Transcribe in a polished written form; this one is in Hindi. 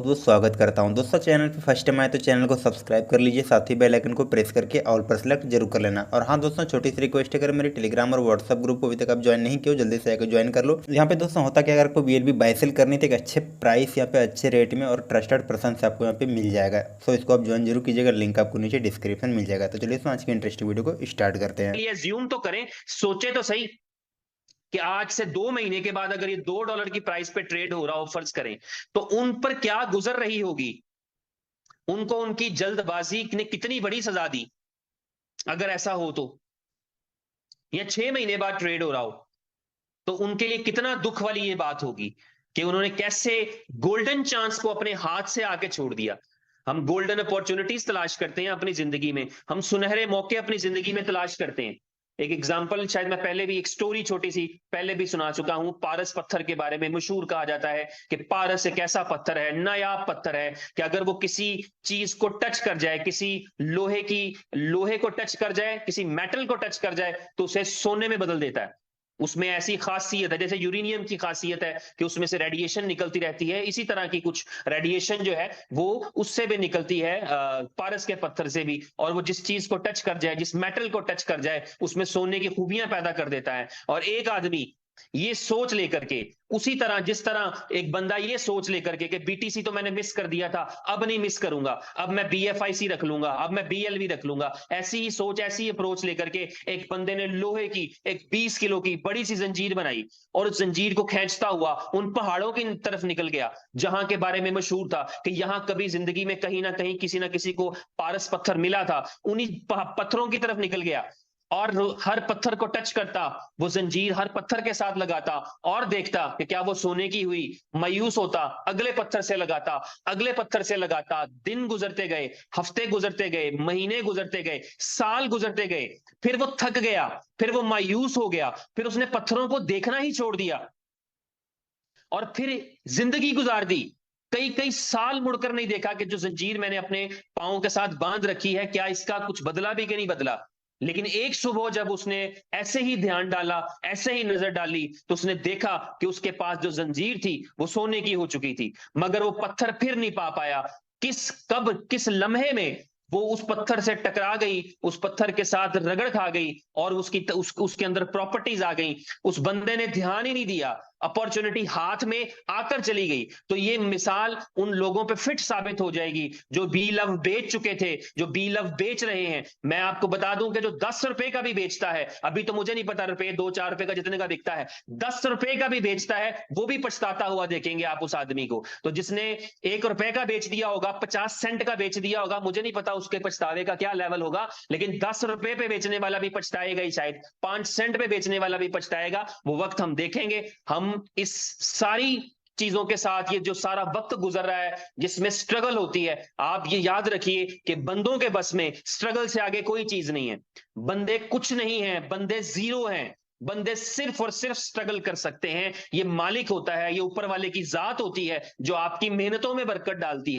बहुत स्वागत करता हूं दोस्तों। चैनल पे फर्स्ट टाइम आए तो चैनल को सब्सक्राइब कर लीजिए, साथ ही बेल आइकन को प्रेस करके ऑल पर सेलेक्ट जरूर कर लेना। और हाँ दोस्तों, छोटी सी रिक्वेस्ट है, अगर मेरे टेलीग्राम और व्हाट्सअप ग्रुप को अभी तक आप ज्वाइन नहीं किए हो, जल्दी से आकर ज्वाइन कर लो। यहाँ पे दोस्तों होता क्या, अगर आपको BLB बाय सेल करनी थी एक अच्छे प्राइस यहाँ पे अच्छे रेट में और ट्रस्टेड पर्सन से आपको यहाँ पे मिल जाएगा। सो इसको आप ज्वाइन जरूर कीजिएगा, लिंक आपको नीचे डिस्क्रिप्शन मिल जाएगा। तो चलिए आज की इंटरेस्टिंग वीडियो को स्टार्ट करते हैं। एज्यूम तो करें, सोचे तो सही कि आज से 2 महीने के बाद अगर ये $2 की प्राइस पे ट्रेड हो रहा हो, फर्ज करें, तो उन पर क्या गुजर रही होगी, उनको उनकी जल्दबाजी ने कितनी बड़ी सजा दी अगर ऐसा हो तो। या 6 महीने बाद ट्रेड हो रहा हो तो उनके लिए कितना दुख वाली ये बात होगी कि उन्होंने कैसे गोल्डन चांस को अपने हाथ से आके छोड़ दिया। हम गोल्डन अपॉर्चुनिटीज तलाश करते हैं अपनी जिंदगी में, हम सुनहरे मौके अपनी जिंदगी में तलाश करते हैं। एक एग्जांपल शायद मैं पहले भी एक स्टोरी छोटी सी पहले भी सुना चुका हूं, पारस पत्थर के बारे में मशहूर कहा जाता है कि पारस एक ऐसा पत्थर है, नायाब पत्थर है कि अगर वो किसी चीज को टच कर जाए, किसी लोहे को टच कर जाए, किसी मेटल को टच कर जाए तो उसे सोने में बदल देता है। उसमें ऐसी खासियत है, जैसे यूरेनियम की खासियत है कि उसमें से रेडिएशन निकलती रहती है, इसी तरह की कुछ रेडिएशन जो है वो उससे भी निकलती है, पारस के पत्थर से भी। और वो जिस चीज को टच कर जाए, जिस मेटल को टच कर जाए, उसमें सोने की खूबियां पैदा कर देता है। और एक आदमी ये सोच लेकर के, उसी तरह जिस तरह एक बंदा ये सोच लेकर के कि BTC तो मैंने मिस कर दिया था, अब नहीं मिस करूंगा, अब मैं BFIC रख लूंगा, अब मैं BLV रख लूंगा, ऐसी ही सोच, ऐसी अप्रोच लेकर के एक बंदे ने लोहे की एक 20 किलो की बड़ी सी जंजीर बनाई और उस जंजीर को खींचता हुआ उन पहाड़ों की तरफ निकल गया जहां के बारे में मशहूर था कि यहां कभी जिंदगी में कहीं ना कहीं किसी ना किसी को पारस पत्थर मिला था। उन्हीं पत्थरों की तरफ निकल गया और हर पत्थर को टच करता, वो जंजीर हर पत्थर के साथ लगाता और देखता कि क्या वो सोने की हुई। मायूस होता, अगले पत्थर से लगाता, अगले पत्थर से लगाता। दिन गुजरते गए, हफ्ते गुजरते गए, महीने गुजरते गए, साल गुजरते गए। फिर वो थक गया, फिर वो मायूस हो गया, फिर उसने पत्थरों को देखना ही छोड़ दिया और फिर जिंदगी गुजार दी। कई कई साल मुड़कर नहीं देखा कि जो जंजीर मैंने अपने पांव के साथ बांध रखी है, क्या इसका कुछ बदला भी कि नहीं बदला। लेकिन एक सुबह जब उसने ऐसे ही ध्यान डाला, ऐसे ही नजर डाली, तो उसने देखा कि उसके पास जो जंजीर थी वो सोने की हो चुकी थी, मगर वो पत्थर फिर नहीं पा पाया। किस लम्हे में वो उस पत्थर से टकरा गई, उस पत्थर के साथ रगड़ खा गई और उसके अंदर प्रॉपर्टीज आ गई। उस बंदे ने ध्यान ही नहीं दिया, अपॉर्चुनिटी हाथ में आकर चली गई। तो ये मिसाल उन लोगों पे फिट साबित हो जाएगी जो बी लव बेच चुके थे, जो बी लव बेच रहे हैं। मैं आपको बता दूं कि जो 10 रुपए का भी बेचता है, अभी तो मुझे नहीं पता रुपए 2-4 रुपए का जितने का बिकता है, 10 रुपए का भी बेचता है, वो भी पछताता हुआ देखेंगे आप उस आदमी को। तो जिसने 1 रुपए का बेच दिया होगा, 50 सेंट का बेच दिया होगा, मुझे नहीं पता उसके पछतावे का क्या लेवल होगा, लेकिन 10 रुपए पे बेचने वाला भी पछताएगा ही, शायद 5 सेंट पे बेचने वाला भी पछताएगा। वो वक्त हम देखेंगे। हम इस सारी चीजों के साथ, ये जो सारा वक्त गुजर रहा है जिसमें स्ट्रगल होती है, आप ये याद रखिए कि बंदों के बस में स्ट्रगल से आगे कोई चीज नहीं है। बंदे कुछ नहीं है, बंदे जीरो हैं। बंदे सिर्फ और सिर्फ स्ट्रगल कर सकते हैं। ये मालिक होता है, ये ऊपर वाले की जात होती है जो आपकी मेहनतों में बरकत डालती है।